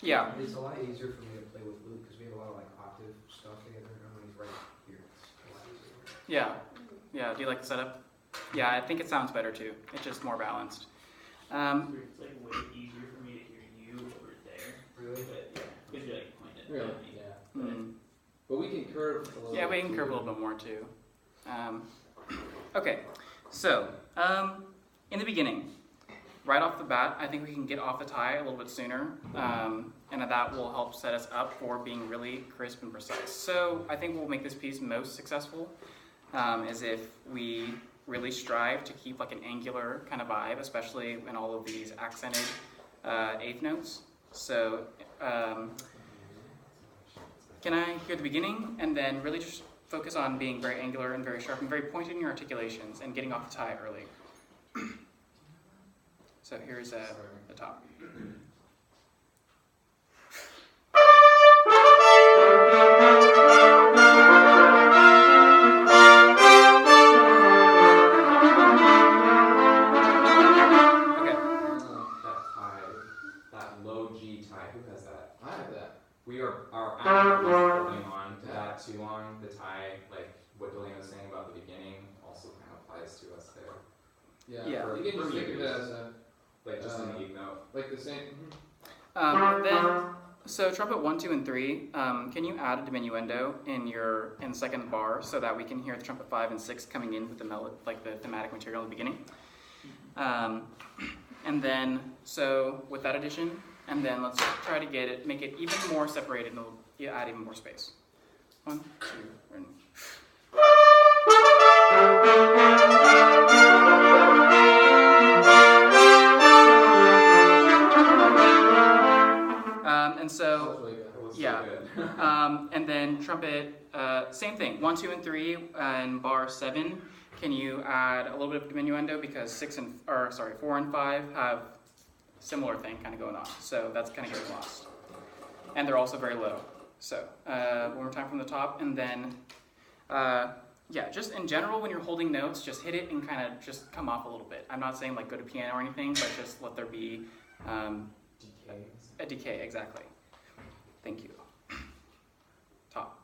Yeah. It's a lot easier for me to play with Luke because we have a lot of like octave stuff together, and when he's right here, it's a lot easier. Yeah. Yeah. Do you like the setup? Yeah, I think it sounds better too. It's just more balanced. It's like way easier for me to hear you over there. Really? But yeah, because you like point it. Really? At me. Yeah. Mm. But we can curve a little Yeah, we bit can curve a too. little bit more too. Okay, so in the beginning, right off the bat, I think we can get off the tie a little bit sooner, and that will help set us up for being really crisp and precise. So I think what will make this piece most successful is if we really strive to keep like an angular kind of vibe, especially in all of these accented eighth notes. So can I hear the beginning and then really just focus on being very angular and very sharp and very pointed in your articulations and getting off the tie early. So here's the top. Our actor was holding on to that too long. The tie, like what Delano was saying about the beginning, also kind of applies to us there. Yeah. You can just think of it as a, like just an eighth note. like the same. So trumpet 1, 2, and 3. Can you add a diminuendo in the second bar so that we can hear the trumpet 5 and 6 coming in with the like the thematic material in the beginning? And then so with that addition. And then let's try to make it even more separated, and we'll add even more space. 1, 2, and... And so, yeah. And then trumpet, same thing. 1, 2, and 3, and bar 7. Can you add a little bit of diminuendo because 4 and 5 have similar thing kind of going on, so that's kind of getting lost. And they're also very low. So one more time from the top, and then yeah, just in general when you're holding notes, just hit it and kind of just come off a little bit. I'm not saying like go to piano or anything, but just let there be a decay, exactly. Thank you. Top.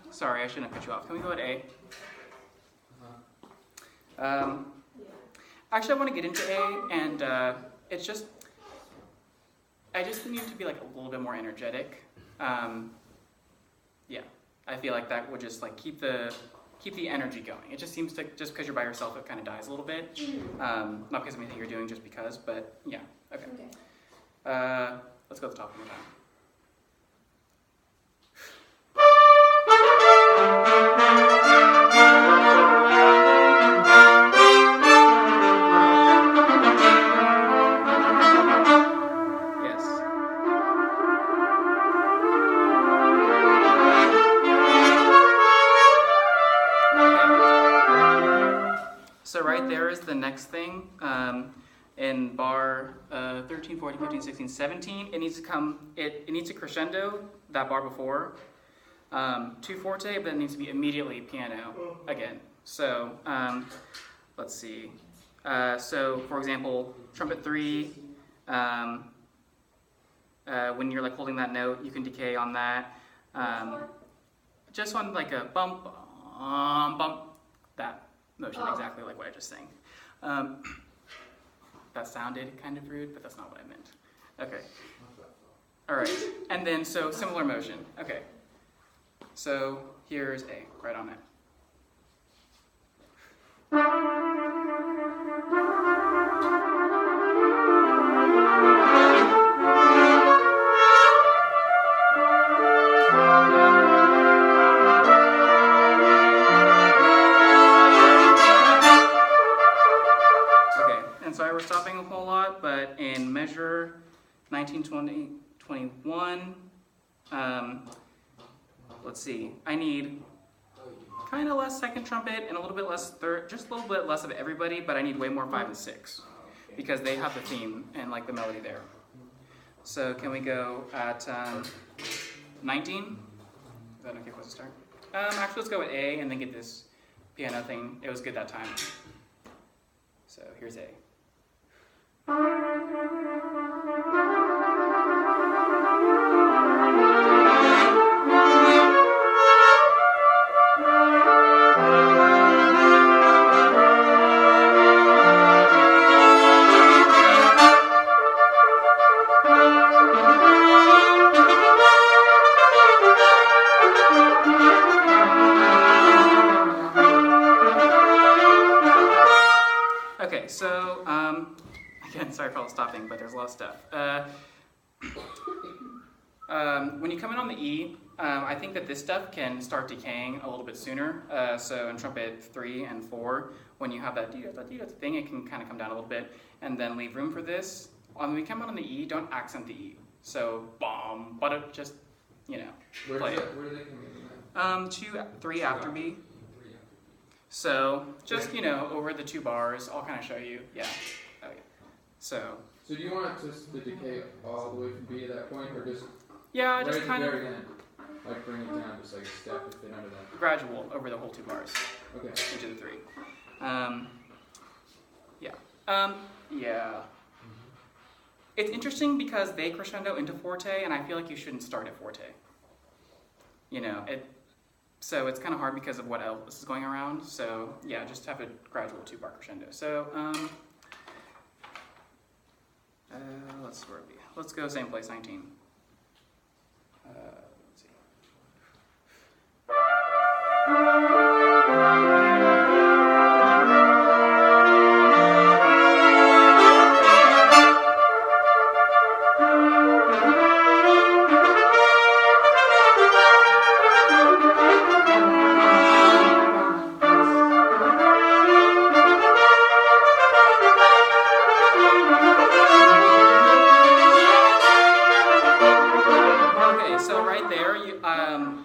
Sorry, I shouldn't have cut you off. Can we go at A? Actually, I want to get into A, and it's just, I just need to be like a little bit more energetic. Yeah, I feel like that would just like keep the energy going. It just seems to, just because you're by yourself, it kind of dies a little bit. Not because of anything you're doing, just because, but yeah, okay. Let's go to the top one more time. So right there is the next thing. In bar 13, 14, 15, 16, 17, it needs to come, it needs to crescendo that bar before. 2 forte, but it needs to be immediately piano again. So let's see. So for example, trumpet 3, when you're like holding that note, you can decay on that. Just on like a bump, bump, that motion, exactly like what I just sang. That sounded kind of rude, but that's not what I meant. Okay. All right. And then, so similar motion. Okay. So here's A, right on it. Sorry, we're stopping a whole lot, but in measure 19, 20, 21, let's see, I need kind of less second trumpet and a little bit less third, just a little bit less of everybody, but I need way more 5 and 6 because they have the theme and like the melody there. So can we go at 19? Is that okay place to start? Actually, let's go with A and then get this piano thing. It was good that time. So here's A. Okay, so, again, sorry for all the stopping, but there's a lot of stuff. When you come in on the E, I think that this stuff can start decaying a little bit sooner. So in trumpet 3 and 4, when you have that thing, it can kind of come down a little bit, and then leave room for this. When we come in on the E, don't accent the E. So, bomb, but just, you know, play it. Where do they come in? 2, 3 after B. So, just, you know, over the 2 bars, I'll kind of show you. Yeah. Okay. So So do you want it just to decay all the way from B to that point, or just yeah, right just at kind the of very end, like bring it down, just like a step to fit under that? gradual over the whole 2 bars Okay. into the 3. Yeah. Yeah. It's interesting because they crescendo into forte, and I feel like you shouldn't start at forte. You know, so it's kind of hard because of what else is going around. So yeah, just have a gradual 2-bar crescendo. So let's go same place, 19. Let's see.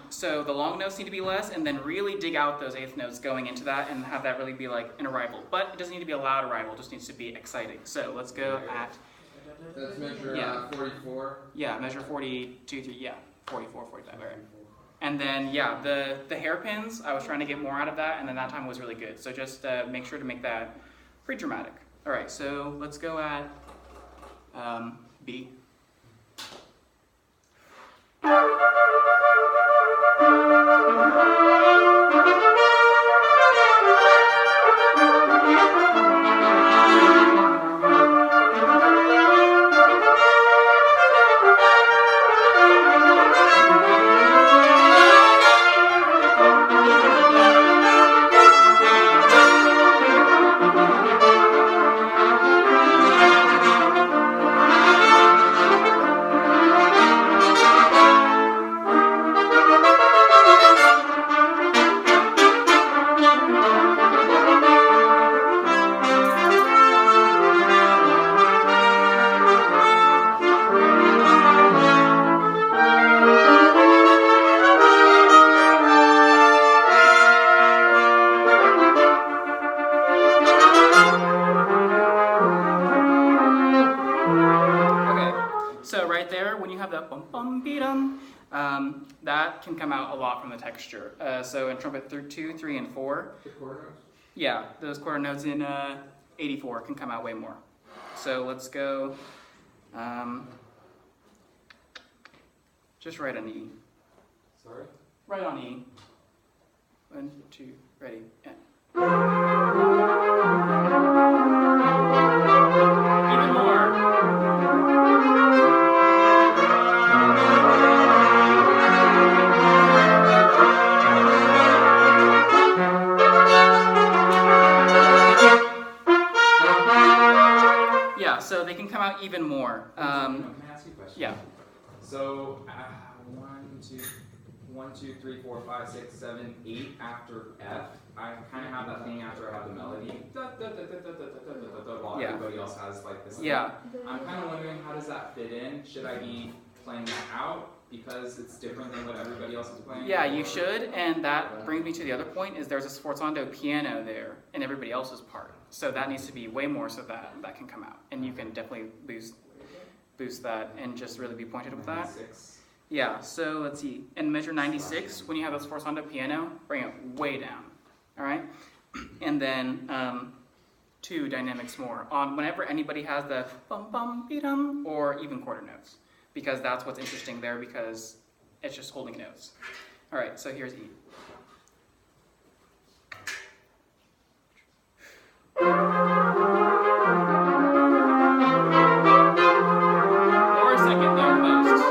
So the long notes need to be less, and then really dig out those 8th notes going into that and have that really be like an arrival. But it doesn't need to be a loud arrival, it just needs to be exciting. So let's go at... That's measure 44. Yeah, measure 42, 3, yeah, 44, 45, all right. And then, yeah, the hairpins, I was trying to get more out of that, and then that time was really good. So just make sure to make that pretty dramatic. All right, so let's go at B. That can come out a lot from the texture. So in trumpet 2, 3, and 4, The quarter notes? yeah, those quarter notes in 84 can come out way more. So let's go, just right on E. Sorry? Right on E. 1, 2, ready, and. Even more. Yeah, so they can come out even more. Can I ask you a question? Yeah. So, 1, 2, 3, 4, 5, 6, 7, 8 after F. I kind of have that thing after I have the melody. While Yeah. everybody else has like this. Yeah. I'm kind of wondering, how does that fit in? Should I be playing that out because it's different than what everybody else is playing? Yeah, you should, and that brings me to the other point, is there's a sforzando piano there in everybody else's part. So that needs to be way more so that that can come out, and you can definitely lose boost that and just really be pointed with that. 96. Yeah, so let's see. In measure 96, when you have those fours onto piano, bring it way down. All right? And then 2 dynamics more on whenever anybody has the bum bum be-dum or even quarter notes, because that's what's interesting there, because it's just holding notes. All right, so here's E. Or a second though, most.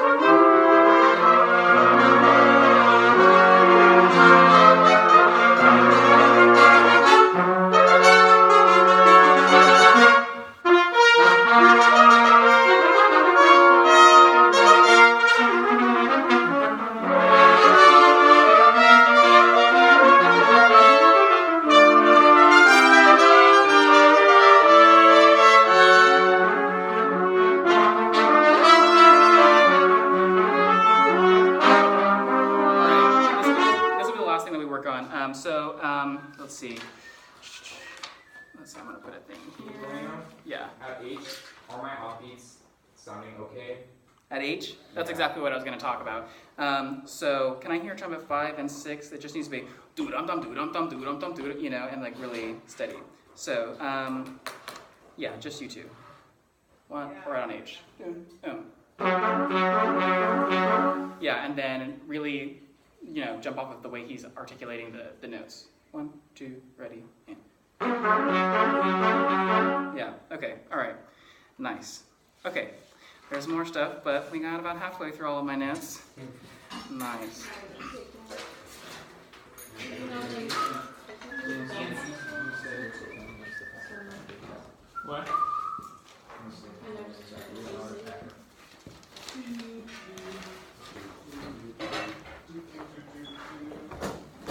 Let's see. I'm gonna put a thing here. Delano, Yeah. at H, are my offbeats sounding okay? At H? That's Yeah. exactly what I was gonna talk about. So can I hear trumpet 5 and 6? It just needs to be doo dum dum doo dum dum doo dum dum doo, you know, and like really steady. So yeah, just you two. One or on H. Yeah, and then really, you know, jump off of the way he's articulating the notes. 1, 2, ready, and. Yeah, okay, all right, nice. Okay, there's more stuff, but we got about halfway through all of my notes. Nice.